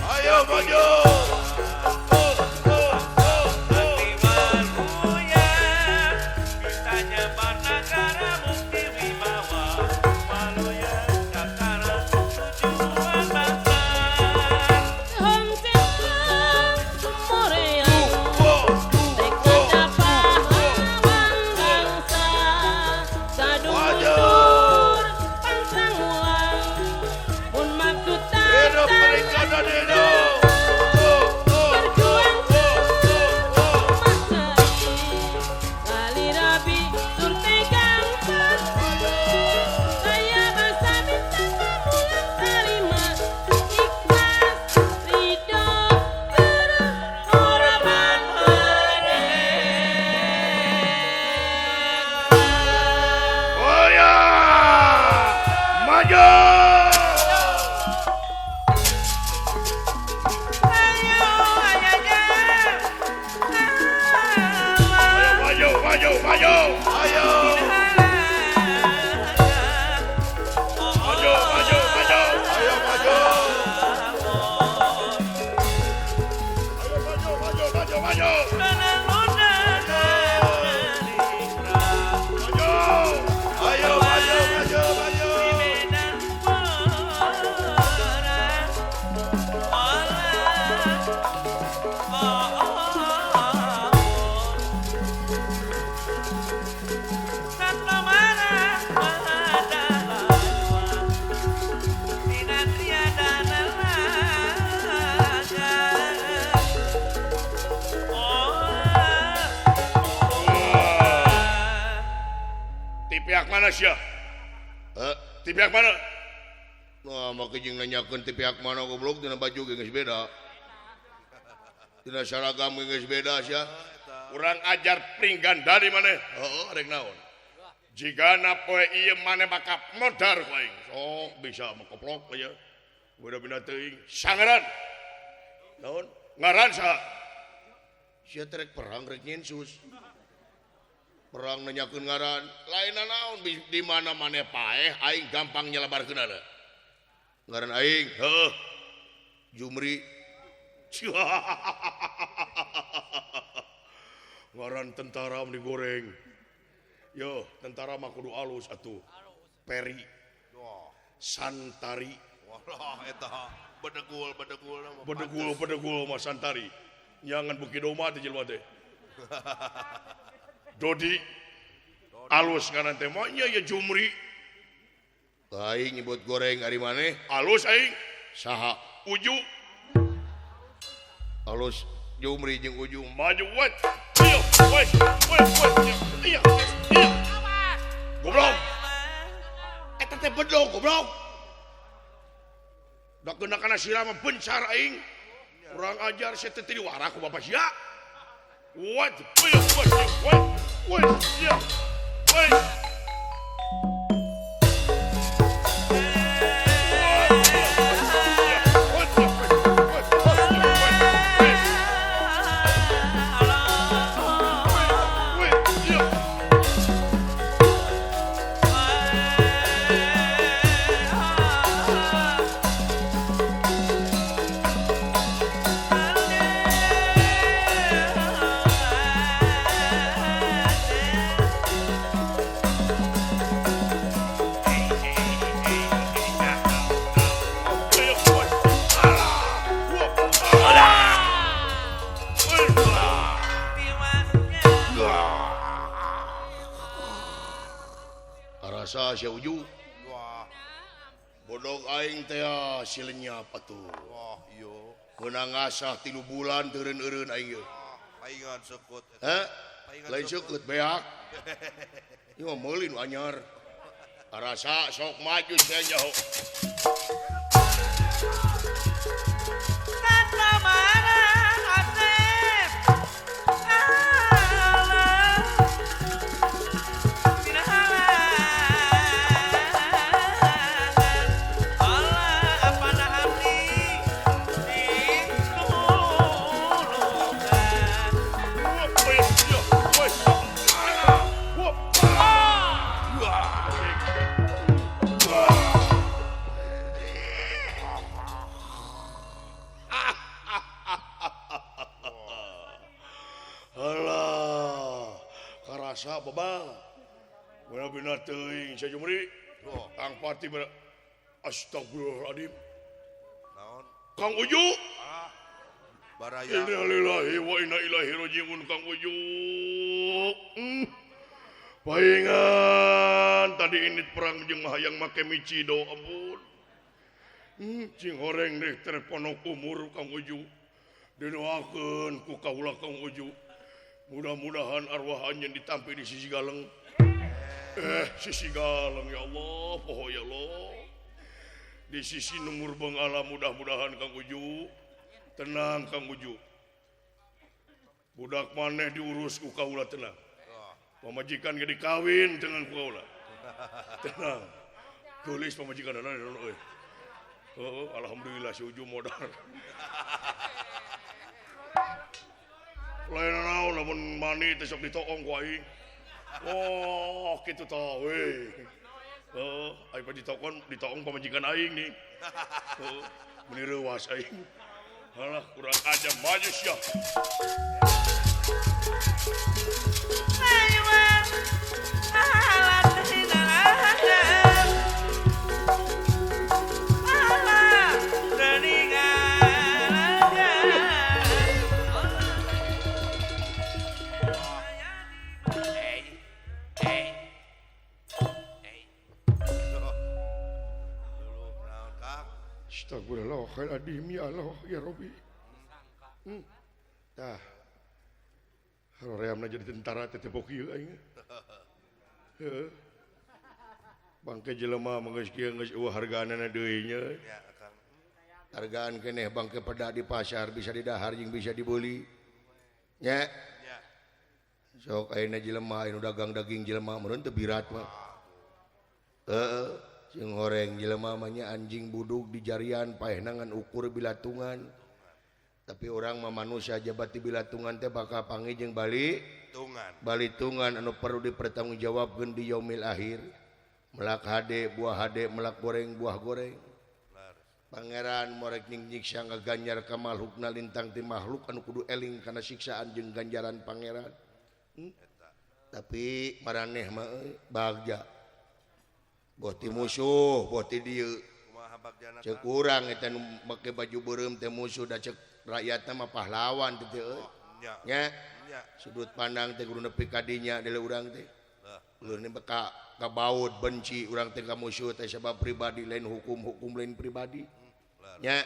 Ayo maju. Sia ti pihak mana? Nah, maka jeung nanyakeun ti pihak mana goblok dina baju ge geus beda. Dina saragam ge geus beda sia. Urang ajar pringgan dari mana? Heeh, rek naon? Jigana poe ieu mane bakap modar ku aing. Sok bisa mengkoplok aja. Budak-budak teuing sangaran. Naon? Ngaran saha? Sia teh rek perang rek nyensus. Perang nanyakeun ngaran, lain naon di mana maneh paeh aing gampang nyelabarkeun ada. Ngaran aing, Heeh. Jumri. Ngaran tentara digoreng. Yo, tentara mah kudu alus atuh. Peri. Santari. Walah eta bedegul nama. Bedegul mah Santari. Jangan buki doma teh jelema teh. Dodi alus ngaran teh mah nya ya Jumri. Aing nyebut goreng ari maneh? Alus aing. Saha? Uju. Alus Jumri jeung Uju. Maju wet. Iya, wet. Iya. Goblok. Eta teh bedog goblok. Da kena kana sirama bencar aing. Urang ajar saya teh diwara ku bapak sia. What? Yeah. Arasa sia Uju. Wah. Bodog aing teh silenya atuh. Wah, iya. Meunang ngasah 3 bulan teureun-eureun aing ge. Paingan sekut. Heh? Lain sekut beak. Ieu mah meuli nu anyar. Arasa sok maju sia jauh. Asa babang. Benar-benar teuing saya Jumri. Oh, Kang Pati bener. Astagfirullahaladzim. naon? Kang Uju. Baraya. Inna lillahi wa inna ilaihi rajiun Kang Uju. Paingan tadi ini perang jeung mahayang make micido ampun. Cing horeng deh terponok umur Kang Uju. Didoakeun ku kaula Kang Uju. Mudah-mudahan arwah anjeun ditampi di sisi galeng. Sisi galeng ya Allah, poho ya Allah. Di sisi numur bengala mudah-mudahan Kang Uju. Tenang Kang Uju. Budak maneh diurus ku kaula tenang. Pamajikan ge dikawin dengan ku kaula. Tenang. Tulis pamajikan ana euy. Oh, alhamdulillah si Uju modal. Lain naon lamun mani teh sok ditoong ku aing. Oh, kitu tah we. Ai pa ditoong pamajikan aing nih. Meni reuwas aing. Alah kurang aja maju sia. Astagfirullahaladzim ya Allah ya Rabbi. Tah. Horeamna jadi tentara teh tepok ieu aing. Heeh. Bangke jelema manggeus kieu geus eueuh hargana deui nya. Ya, Kang. Hargaan keneh bangke peda di pasar bisa didahar jeung bisa dibeli. Nya. Ya. Sok ayeuna jelema anu dagang daging jelema meureun teu birat mah. Heeh. Jeung horeng jelema mah nya anjing budug di jarian paehna ngan ukur bilatungan. Tapi orang mah manusia jabati bilatungan teh bakal panggih jeung balitungan anu perlu dipertanggungjawabkeun di yaumil akhir. Melak hade buah hade, melak goreng buah goreng. Pangeran morek nyiksa ngaganjar ka makhlukna lintang ti makhluk anu kudu eling kana siksaan jeung ganjaran pangeran. Tapi maraneh mah bagja. Boh ti musuh, boh ti dieu. Kumaha bagjana? Ceuk urang eta nu make baju beureum teh musuh da ceuk rakyatna mah pahlawan teh euy. Nya. Nya. Sudut pandang teh kudu nepi ka dinya deuleu urang teh. Ulun ka baud benci urang teh ka musuh teh sabab pribadi lain hukum lain pribadi. Nya.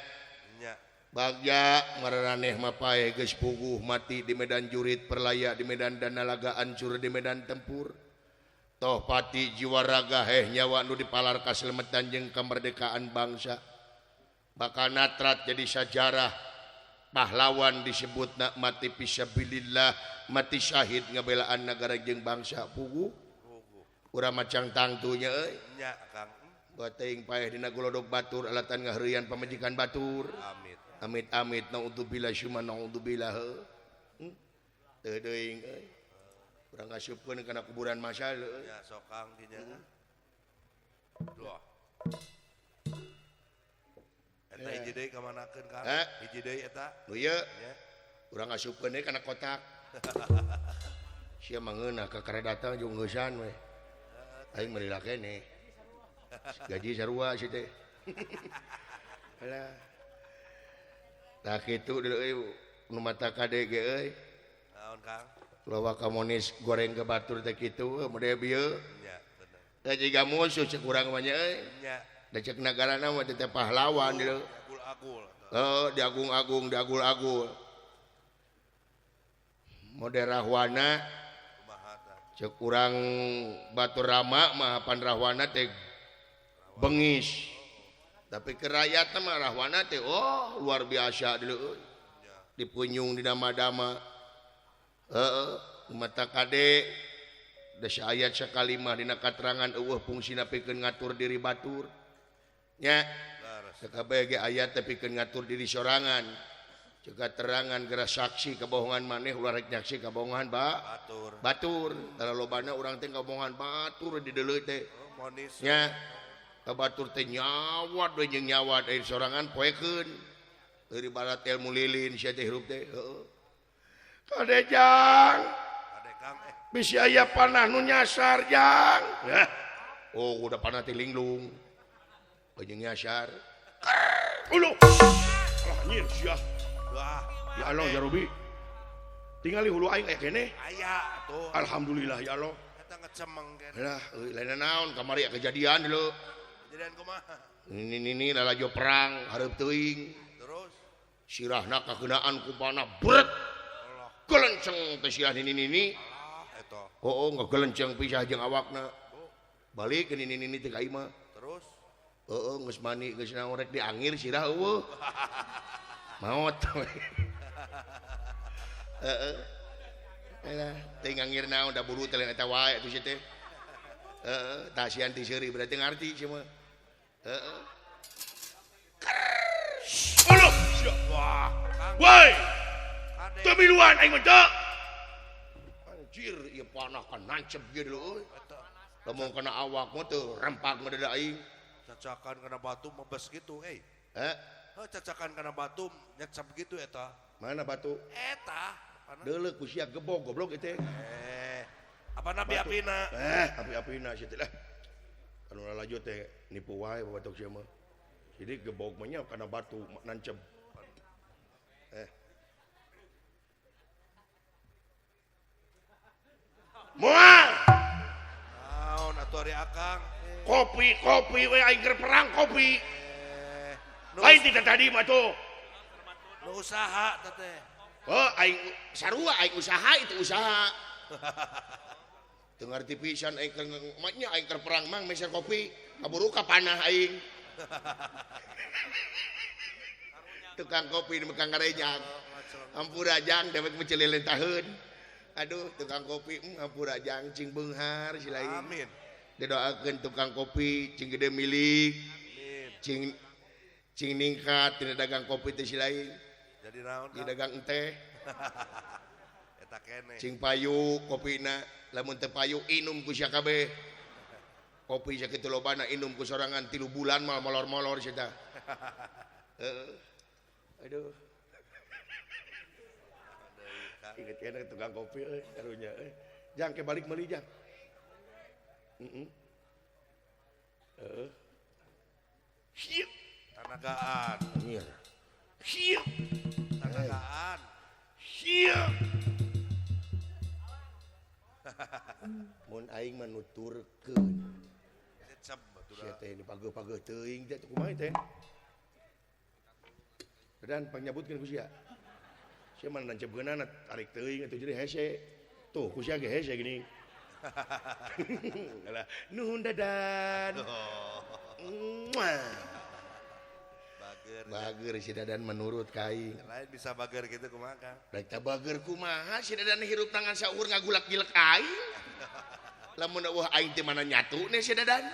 Nya. Bagja maraneh mah paeh geus puguh mati di medan jurit perlaya di medan danalaga hancur di medan tempur. Toh pati jiwa raga nyawa nu dipalar kaselemetan jeung kemerdekaan bangsa. Bakal natrat jadi sejarah pahlawan disebutna mati fisabilillah, mati syahid ngabelaan negara jeung bangsa puguh. Urang macang tangtunya euy. Nya, Kang. Buat teuing paeh dina golodog batur alatan ngaheureuyan pamajikan batur. Amit. Amit naudzubillah syuma naudzubillah. Teu deung euy. Urang ngasupkeun kana kuburan masyal euy. Ya, sok Kang dinya. Duh. Eta hiji deui ka manakeun Kang? Hiji deui eta. Nu ieu Nya. urang ngasupkeun deui kana kotak. Sia mangeuna ka karedatan jeung ngeusan we. Aing meulila keneh. Gaji sarua si teh. Alah. Tah kitu deui euy nu mata kade ge euy. Naon Kang? Lawa komunis goreng ke batur teh kitu model bieu. Nya, bener. Teh jiga musuh cek urang mah nya euy. Nya. Da cek nagarana mah teh pahlawan dieu. Agul-agul. Diagung-agul. Model rahwana Kumaha tah? cek urang batur rama mah pan rahwana teh bengis. Tapi ke rakyat mah rahwana teh luar biasa deuleu euy. Dipunyung dina madama. Mata kade da ayat sakalimah dina katerangan eueuh fungsina pikeun ngatur diri batur. Nya. Sakabeh ge ayat teh pikeun ngatur diri sorangan. Ceuk terangan geura saksi kabohongan maneh ulah rek nyaksi kabohongan batur. Tara lobana urang teh kabohongan batur di deuleu teh. Monis. Nya. Ka batur teh nyawat we jeung nyawat dari sorangan poekeun. Dari barat ilmu lilin sia teh hirup teh. Kadejang. Kadeka. Kang bisa aya panah nu nyasar jang oh udah panah tilinglung jeung nyasar ulu alah nyir sia wah ya Allah ya Robi tinggali hulu aing aya keneh aya tuh alhamdulillah ya Allah eta ngecemeng kan lah lain naon kamari kejadian dulu kejadian kumaha ini lalajo perang hareup teuing terus sirahna kakeunaan ku panah bret Allah gelenceng teh sirah nini eta oh ngagelenceng pisah jeung awakna balik ke nini teh ka imah terus geus mani geus naon rek diangir sirah eueuh maot heeh lah teh ngangir naon da buru teh eta wae atuh teh heeh tah sian ti seuri berarti ngarti sia mah heeh ulu sia wah woi ade temiluan aing mah teu anjir ieu panah kan nancep ge dulu euy eta lamun kana awak mah teu rempak mah da aing cacakan kena batu mebes gitu heh cacakan kena batu nyecap gitu eta mana batu eta apana deuleuh ku sia gebog goblok ieu teh apa nabi apina api-apina sia teh lah anu laju teh nipu wae batok sia mah jadi gebog mah nya kana batu nancep moal naon atuh ari akang kopi we aing keur perang kopi nu lain tidak tadi mah tuh usaha teh oh aing sarua aing usaha itu usaha teu ngarti pisan aing keur maknya aing keur perang mang meser kopi kaburu ka panah aing tukang kopi di Mekang Karejang ampurajang dewek mecelilin tahun aduh tukang kopi ampurajang cing beunghar si lain amin didoakeun tukang kopi cing gede milik amin cing ningkat tina dagang kopi teh si lain jadi naon di dagang teh eta keneh cing payu kopina lamun teu payu inum ku sia kabeh kopi sakitu lobana inum ku sorangan 3 bulan mal molor-molor sia tah heeh aduh inget kan tukang kopi euy karunya euy jang ke balik meuli jang heeh siap tanagaan anjir siap tanagaan siap mun aing mah nuturkeun nyecap batur sia teh dipageuh-pageuh teuing teh kumaha teh dan panyabutkeun ku sia sia mah nancebkeunana tarik teuing atuh jadi hese tuh ku sia ge hese gini alah nuhun dadan bager si dadan menurut kain lain bisa bager gitu kumaha Kang rek teh bager kumaha si dadan hirup tangan saur ngagulak-gilek aing lamun eueuh aing teh mana nyatune si dadan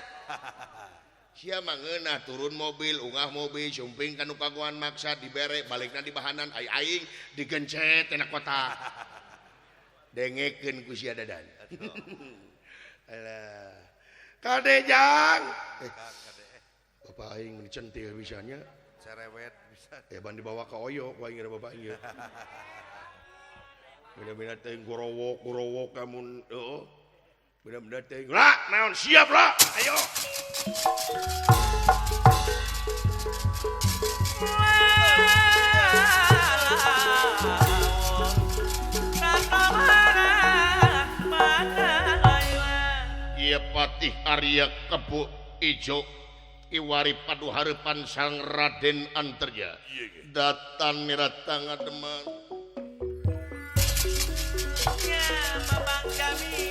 sia mah ngeunah turun mobil ungah mobil sumping kanu kaguan maksad dibere balikna di bahanan aing digencet tina kotak dengekeun ku sia dadan alah kadejang Kang kade bapak aing mencentil bisanya cerewet bisa ya ban dibawa ke oyo ku aing bapak ieu bener-bener teh gorowok kamun heeh bener-bener teh lah naon siap lah ayo ieu patih Arya Kebo Ijo Iwari padu harapan sang Raden Antarja datan miratang ngademan Mamang kami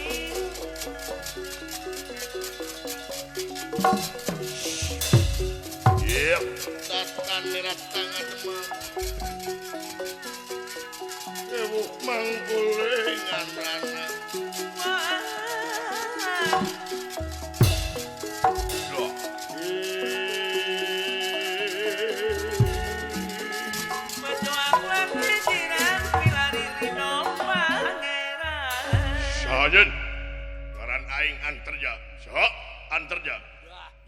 yep datan miratang ngademan ewu mangkuling ngandrana loh Berjuang berpikiran bila diri dong pangeran sajen ngaran aing Antarja saha Antarja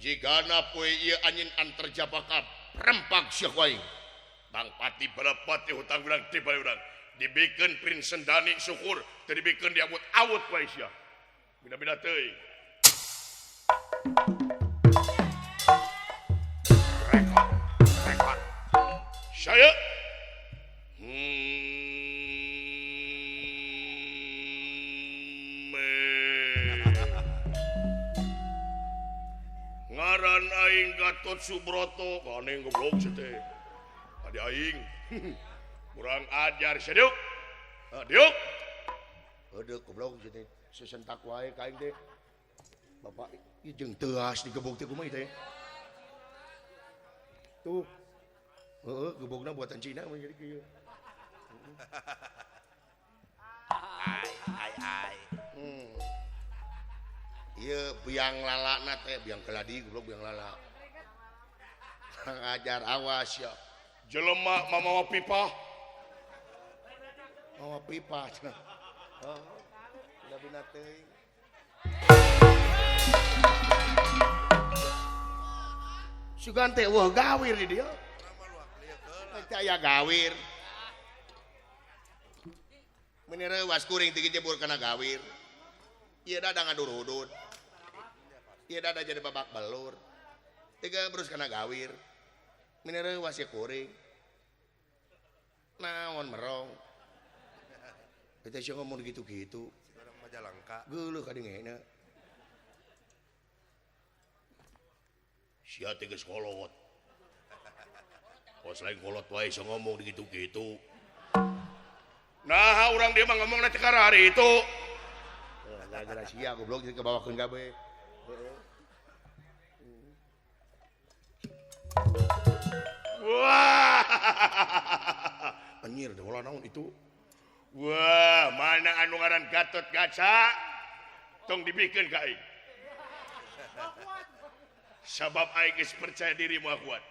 jigana poe ieu anjeun Antarja bakal rempak sia ku aing Bang Pati Balapati hutang bilang di bali urang dibikin Prince Sendani syukur teu dibikin diawut-awut wae sia beda-beda teuing rekod saya ngaran aing Gatot Subroto kaneng goblok teh adi aing kurang ajar seduk diuk aduh goblok teh sesentak wae ka aing teh bapak ieu jeung teuas digebog teh kumaha teh tuh gebogna buatan Cina mah jadi kieu ai iya biang lalana teh biang keladi goblok biang lala ngajar awas ya jelema mamawa pipa mau pipa oh udah bina teuing sugan teh wah gawir di dia teh aya gawir menire was kuring teu jebur kana gawir ieu dada ngadur-udur ieu dada jadi babak belur tiga terus kana gawir menire was kuring naon merong kita sih ngomong gitu-gitu orang Majalengka geuleuh kadengena sia teh geus kolot pos lain kolot wae sih ngomong gitu-gitu nah urang dia mah ngomongna teh hari itu gara-gara sia goblok jadi kebawakeun gabe wah anjir da ulah naon itu wah mana anu ngaran Gatot Kaca tong dibikin ka aing sabab aing geus percaya diri moal kuat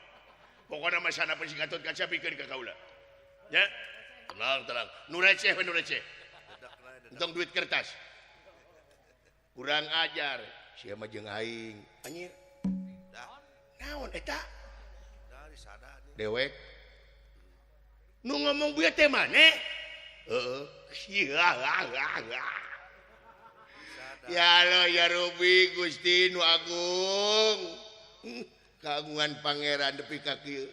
pokona mah sanapa si Gatot Kaca bikin ka kaula nya tenang nu receh we nu receh entong duit kertas kurang ajar sia mah jeung aing anjir naon eta dah disada dewek nu ngomong bieu teh maneh heeh ya lo ya Rubi Gusti nu agung kagungan pangeran nepi ka kieu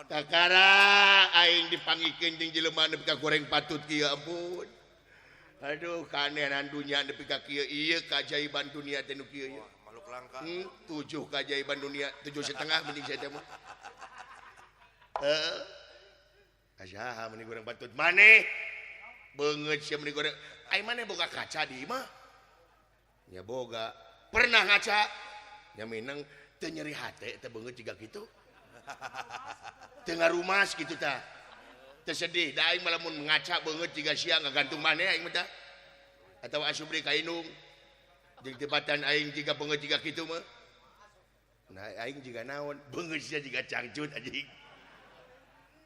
kakara aing dipanggikeun jeung jelema nepi ka goreng patut kieu ampun aduh kanenan dunia nepi ka kieu ieu keajaiban dunia teh nu kieu nya makhluk langka 7 keajaiban dunia 7,5 mending saya teh mah asaha meni goreng patut maneh beungeut sia meni goreng ai maneh boga kaca di imah nya boga pernah ngaca nya mineng teu nyeri hate teh beungeut jiga kitu teu ngarumas kitu tah teu sedih da aing mah lamun ngaca beungeut jiga sia ngagantung maneh aing mah tah atawa asubri ka indung jeung tebatan aing jiga beungeut jiga kitu mah nah aing jiga naon beungeut sia jiga cangcut anjing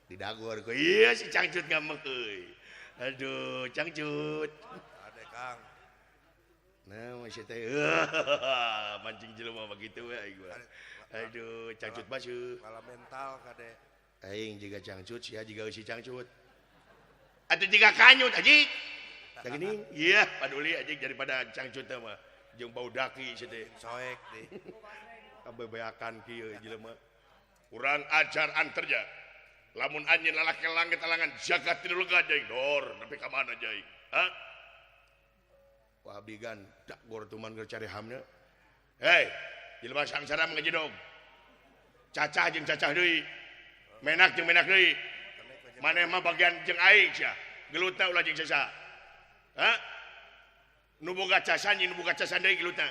didagor ko iya si cangcut ngambek euy aduh cangcut ade Kang nah masih teh mancing jelema begitu we aing mah aduh cangcut baseuh kala mental kade aing jiga cangcut sia jiga si cangcut atuh jiga kanyut anjing tah gini iya paduli anjing daripada cangcut teh mah jeung bau daki sia teh soek deh kabebeakan kieu jelema kurang ajar anterja lamun anjeun lalaki langit alangan jagat tilu lega jeung dor nepi ka mana jeung ha wah abdi gan dak gor tuman keur cari hamna hei jelema sangsara mangejidog cacah jeung cacah deui menak jeung menak deui maneh mah bagian jeung aing sia gelutna ulah jeung sesa ha nu boga casan jeung nu boga casan deui gelutna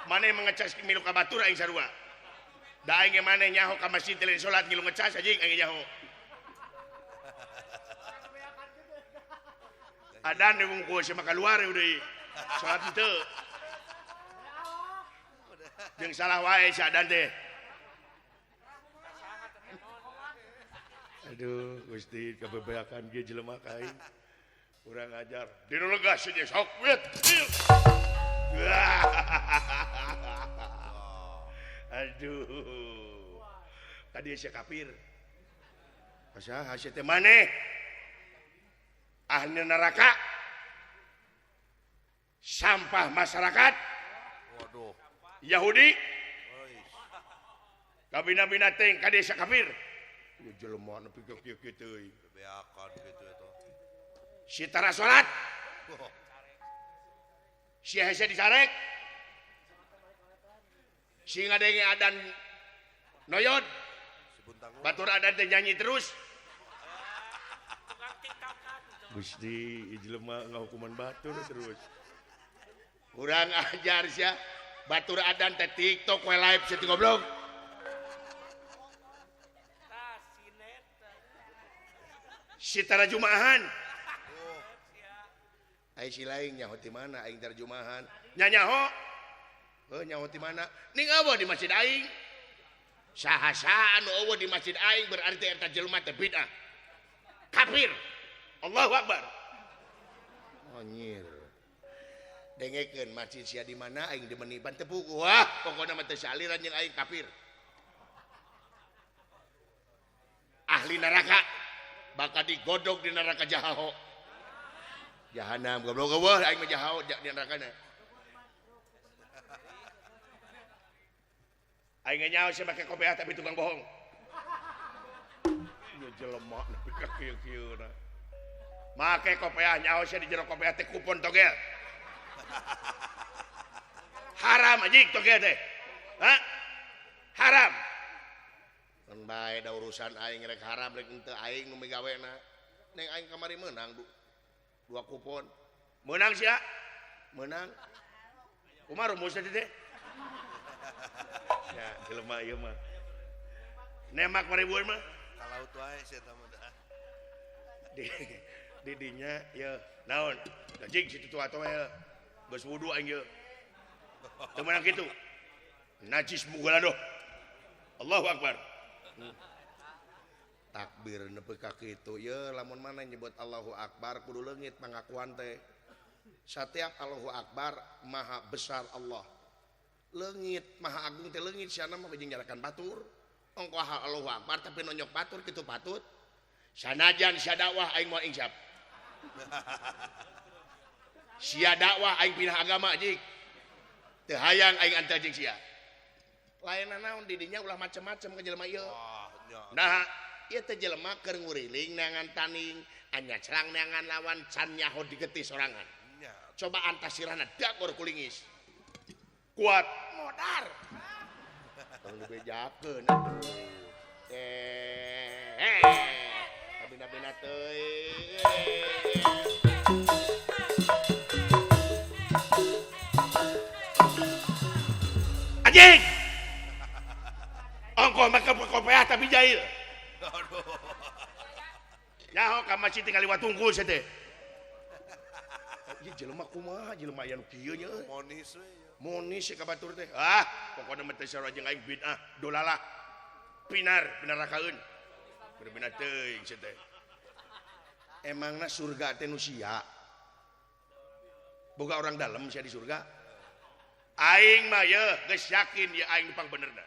maneh mengecas milu ka batur aing sarua da aing ge maneh nyaho ka masjid teh salat ngilu ngecas anjing aing nyaho adan wungkul sama keluar udah salat itu jeung salah wae si adan teh aduh Gusti kabebeakan ge jelema ka aing kurang ajar dinu lega sih sok wit aduh tadi si kafir asaha sia teh maneh ahli neraka sampah masyarakat Waduh. Yahudi Oi. kabina-bina teh ka desa kafir ieu jelema nepi ka kieu teuy Beakan gitu itu. si tara salat Wah, si hese disarek si ngadenge adan noyod si buntang lu. batur adan teh nyanyi terus Gusti jelema ngahukuman batur terus kurang ajar sia batur adan teh TikTok we live seti goblok si tarajumahan ai si lain nyaho ti mana aing tarajumahan nyanyaho nyaho ti mana ning eueuh di masjid aing saha anu eueuh di masjid aing berarti eta jelema teh bid'ah kafir Allahu akbar anjir dengekeun masjid sia di mana aing dimenipan tepuk wah pokona mah teu saliran jeung aing kafir ahli neraka bakal digodog di neraka jahanam jahanam goblok eueuh aing mah jahanam di nerakana aing nyaho sia make kopiah tapi tukang bohong ieu jelema nepi ka kieu-kieuna make kopiah nyaho sia di jero kopiah teh kupon togel haram anjing togel teh ha haram mun bae da urusan aing rek haram rek henteu aing nu migawena neng aing kamari meunang dua kupon meunang sia meunang kumaha rumus teh ya jelema ieu mah nemak maribuan mah Kalau tuh aja sih teman. di dinya ya naon anjing situ tua-tua ya geus wudu aing ieu teu meunang kitu najis mugaladoh Allahu akbar takbir nepi ka kitu ye lamun mana nyebut Allahu akbar kudu leungit pangakuan teh setiap Allahu akbar maha besar Allah leungit maha agung teh leungit siana mah jeung nyarakan batur ongko Allahu akbar tapi nonyok batur kitu patut sanajan sia dakwah aing moal insap sia dakwah aing pindah agama jik teu hayang aing anta jeung sia lainna naon di dinya ulah macem-macem ka jelema ieu nah ieu teh jelema keur nguriling neangan taning anya cerang neangan lawan can nyaho digeti sorangan coba antasirana dagor kulingis kuat modar tong dibejakeun kabina-bina teuy anjing ongko make kopiah tapi jahil nyaho ka masjid tinggal liwat tungkul sia teh ieu jelema kumaha jelema aya nu kieu nya Monis we. monis ka batur teh pokona mah teh sarua jeung aing bid'ah dolalah pinar pinarakaeun bener-bener teuing sia teh emangna surga teh nu sia boga orang dalam sia di surga aing mah ye geus yakin ye aing nu pangbenerna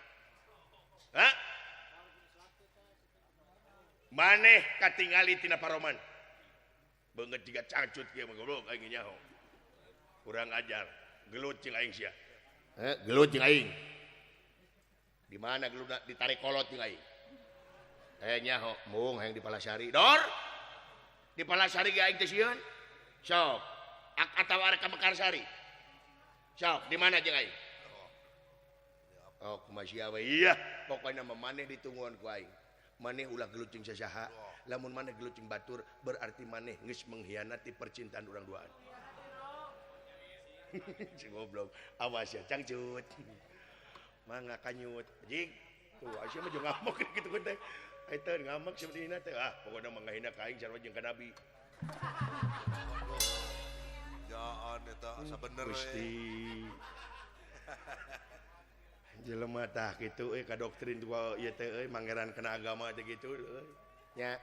maneh katingali tina paroman beungeut jiga cangcut kieu mah goblok aing nyaho kurang ajar gelut jeung aing sia gelut jeung aing di mana gelutna ditarik kolot jeung aing nyaho mung hayang di Palasari dor di Palasari ge aing teh sieun sok atawa arek ka Mekarsari sok di mana jeung aing oh kumaha sia we iya pokona mah maneh ditungguan ku aing maneh ulah gelut jeung sasaha lamun maneh gelut jeung batur berarti maneh geus mengkhianati percintaan urang duaan si goblok awas ya cangcut mangga kanyut jing tuh sia mah jeung ngamuk kitu teh eta ngamak seperti ini teh pokona mah ngahina ka aing sarua jeung ka nabi Jaan eta sabener we. Gusti jelema tah kitu ka doktrin tua ieu teh mangeran kana agama teh kitu nya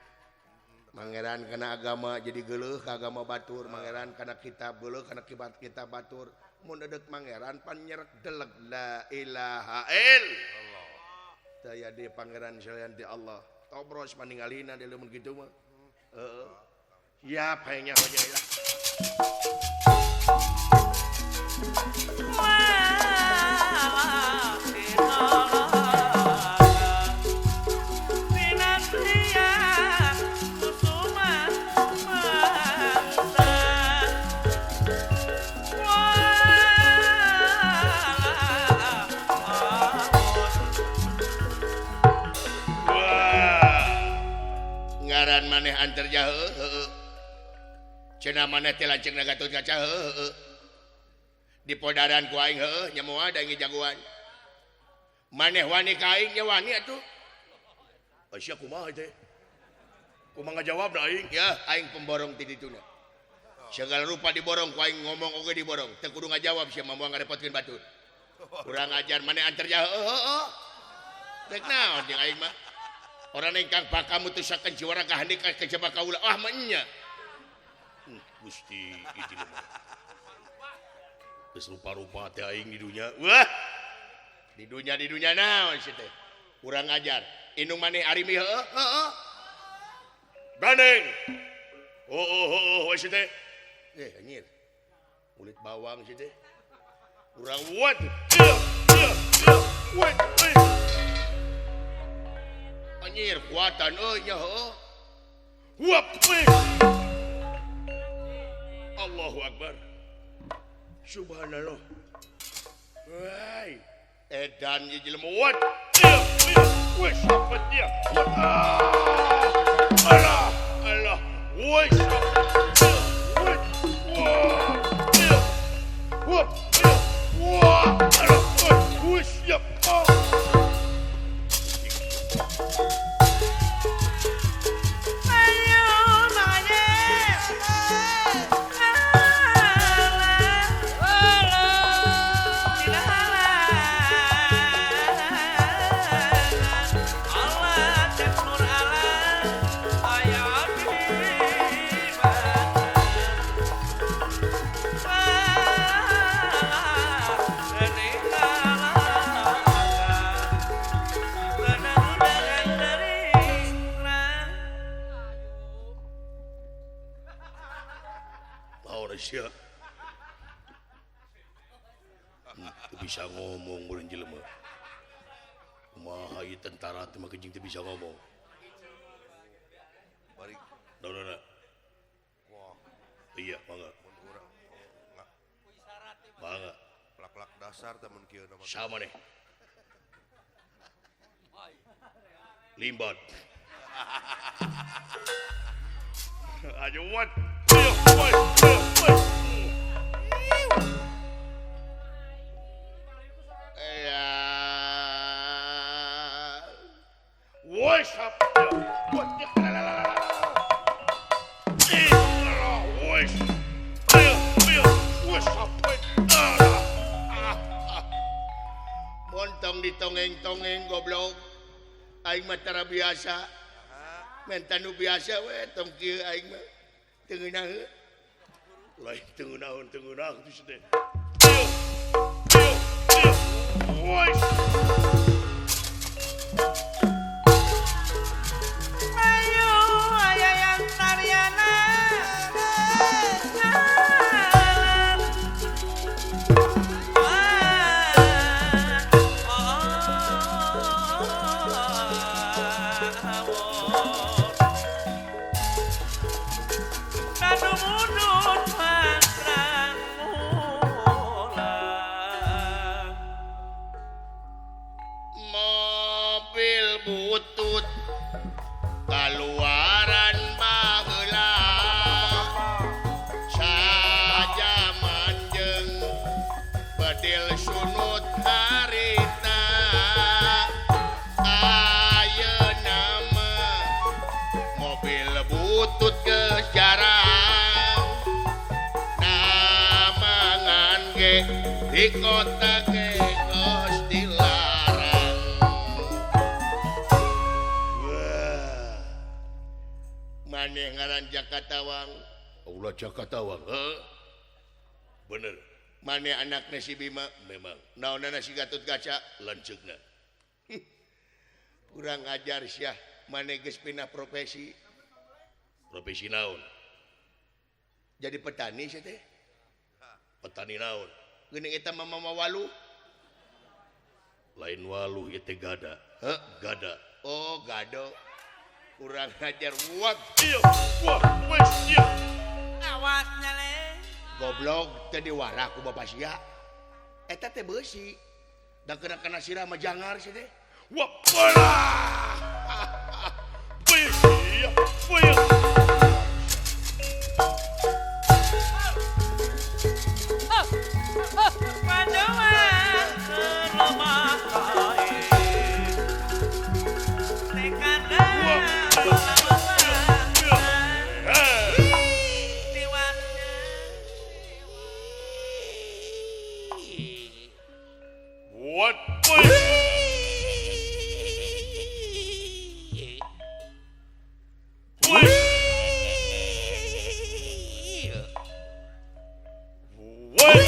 mangeran kana agama jadi geuleuh ka agama batur mangeran kana kitab geuleuh kana kitab batur mun dedeg mangeran pan nyerek deleg la ilaha illallah teh aya di pangeran salian ti Allah tobros paningalina di leumun kitu mah Ya pengen aja lah. Ngaran maneh antar jahe cenah maneh teh lanceuk na Gatot Kaca di podaran ku aing nya moal da jagoan maneh wani ka aing nya wani atuh Asya kumaha teh? Kumaha ngajawab da aing? ya aing pemborong ti dituna segala rupa diborong ku aing ngomong oge diborong teu kudu ngajawab sia mah moal ngarepotkeun batur kurang ajar maneh antar jahe rek naon jeung aing mah orang ingkang pakamu tusakan jiwara kahandik kejaba kaula ah manya Gusti iki mah. Geus rupa-rupa teh aing di dunya. Wah. di dunya naon sih teh kurang ajar indung maneh arimi heueuh Bandeng. Oh, wes teh. anjir kulit bawang sih teh Urang what? Wait. anjir kuatan nya heueuh Wap. Allahu Akbar. Subhanallah. Wai. edan ye jelema What? Wes apa dia? Allah. Wes. What? Wap. Wah. Wes ya. Sia. Bisa ngomong mulai jelema. Kumaha ieu tentara teh mah kejing teu bisa ngomong. Bari Daunana. wah Iya, mangga. mun urang nggak Mangga. plak-plak dasar teh mun kieu nama. Sama nih. Limbat. Ayo what? What's up? What? montong ditongeng-tongeng goblok aing mah tara biasa menta nu biasa we tong kieu aing mah teu ngeunaheun Lain tengenahun itu teh. Ayo aya yang tariana mobil butut kaluaran baheula saja manjeng bedil sunut harita ayeuna mah mobil butut ke jarang namangan ge di kota ge geus dilarang. Wah, Maneh ngaran Jakatawang. Allah Jakatawang. Bener, Maneh anakna si Bima. memang Naonana si Gatot Kaca. lanceukna. Kurang ajar syah. Maneh geus pindah profesi. Profesi naon? jadi petani saya teh. Petani naon? Geuning eta mama walu. Lain walu ieu teh gada. Heh, Gada. oh gado. Kurang ajar wah Iya, wah, wes iya. awasnya le goblok teh diwara ku bapak sia. Eta teh beusi. Da kena sirah mah jangar sih teh. Wah, bola. Wes iya, wes. paduan rumah tekan What? Wes. Wes. Wes.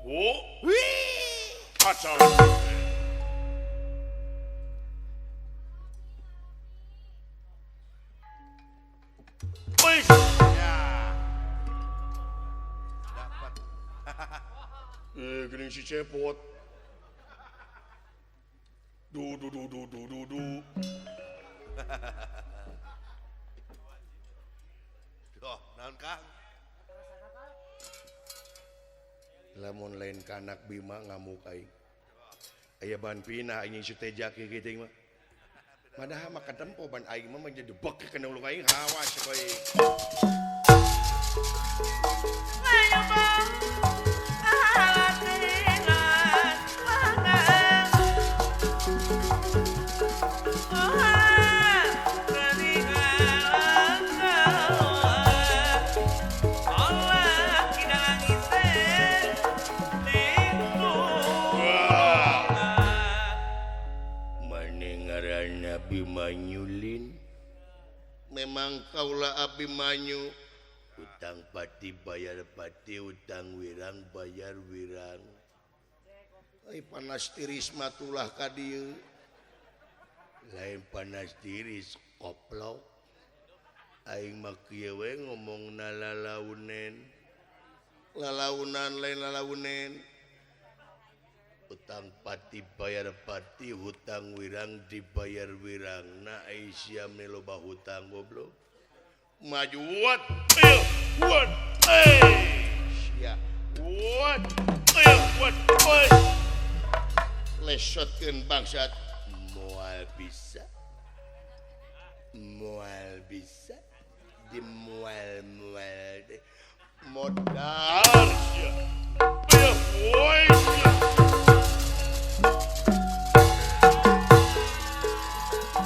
Oh. Kacau. Wes. Dapat. Geuning si cepot. Du. Doh, naon Kang? Lamun lain ka anak Bima ngamuk aing. Aya ban pinah anjing si teja kieu geuting mah. Padahal mah katempo ban aing mah menjadi bek kana ulung aing hawas koy. ayo bang alatilan wangan peninggalan Allah kita nangisen Manengaran Bima nyulin. Memang kaulah Abimanyu. Utang pati bayar pati, utang wirang bayar wirang. Ai panas tiris matulah ka dieu. Lain panas tiris koplok. Aing mah kieu we ngomongna lalaunen. Lalaunan lain lalaunen. Utang pati bayar pati, hutang wirang dibayar wirang. Na Aisyah meloba hutang goblok. Maju what? What? Ya, What? What? lesotkeun bangsat moal bisa. Moal bisa. Di moal deh. Modal.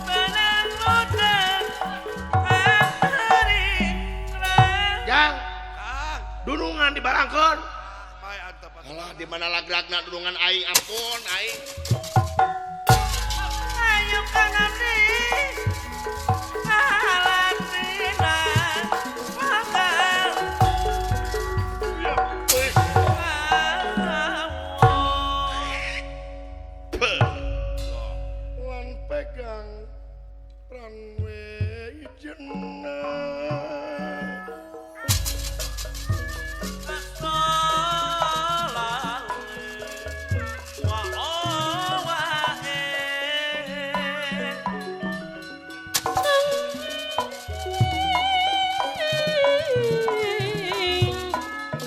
benang muda kering Yang Kang, dunungan dibarangkeun. mai antep atuh. Alah di mana lagragna dunungan aing ampun aing. ayo kang abdi alatilan wangan Wan pegang ranwe jenah.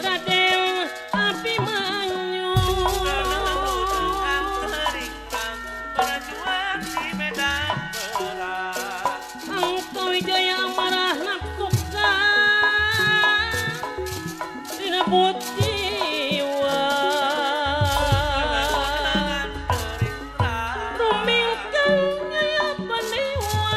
Raden Abimanyu Angka Wijaya amarah naksuksa dinebut jiwa rumingkang nyaya paniwa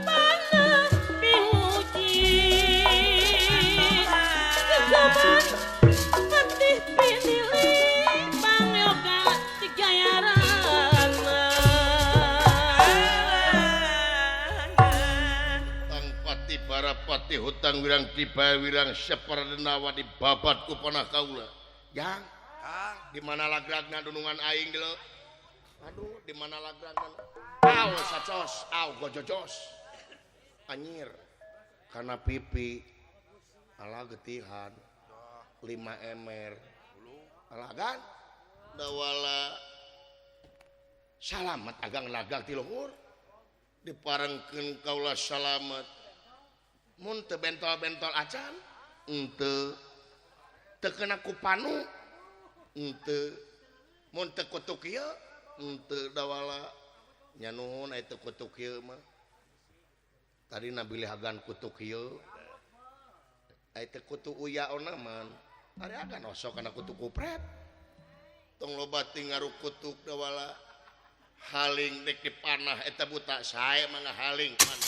panas pimuji kesaban patih pinilih bang yoga tigayaran Tang pati barapati hutang wirang dibayar wirang saparandawa di babat ku panah kaula. Yang Kang. Di mana lagragna dunungan aing geuleuh. Aduh, di mana lagragna? Aw sacos, aw gojojos. Anyir. Karena pipi ala getihan 5 emer. Alah kan? Dawala salamet agang lagag ti luhur. Diparengkeun kaula salamet. Mun teu bentol-bentol acan, henteu. Teu kena ku panu, henteu. Mun teu kutuk ieu, henteu dawala. Nya nuhun aya teu kutuk ieu mah. Tadi nabilihagan kutuk ieu. Aya teu kutu uyaona man. Ari agan osok kana kutuk kupret. Tong loba ti ngarukutuk dawala. Haling dek dipanah eta buta sae mangga haling man.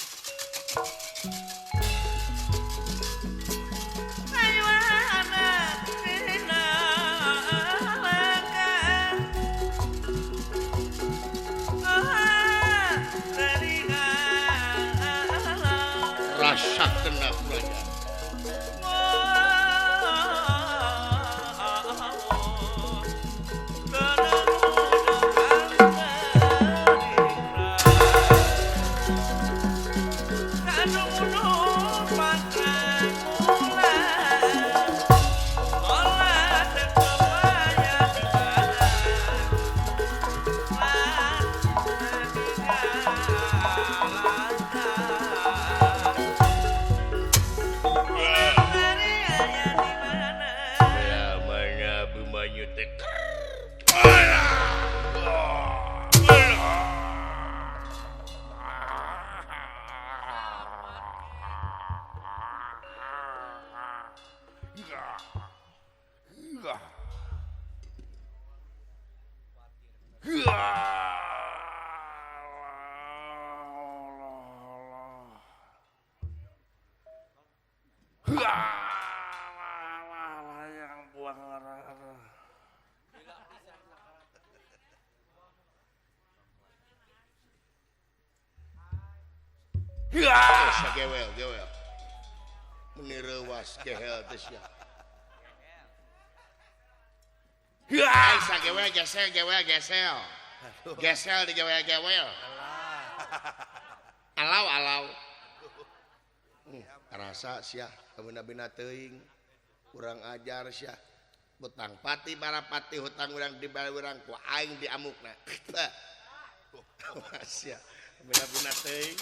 Rasa kena kurangnya. Gewel. Menireuwas gehel teh sia. Sa gewel gesel. Gesel di gewel. Alau. Karasa sia kabina-bina teuing. Urang ajar sia. Butang pati barapati hutang urang dibal urang ku aing diamukna. Sia kabina-bina teuing.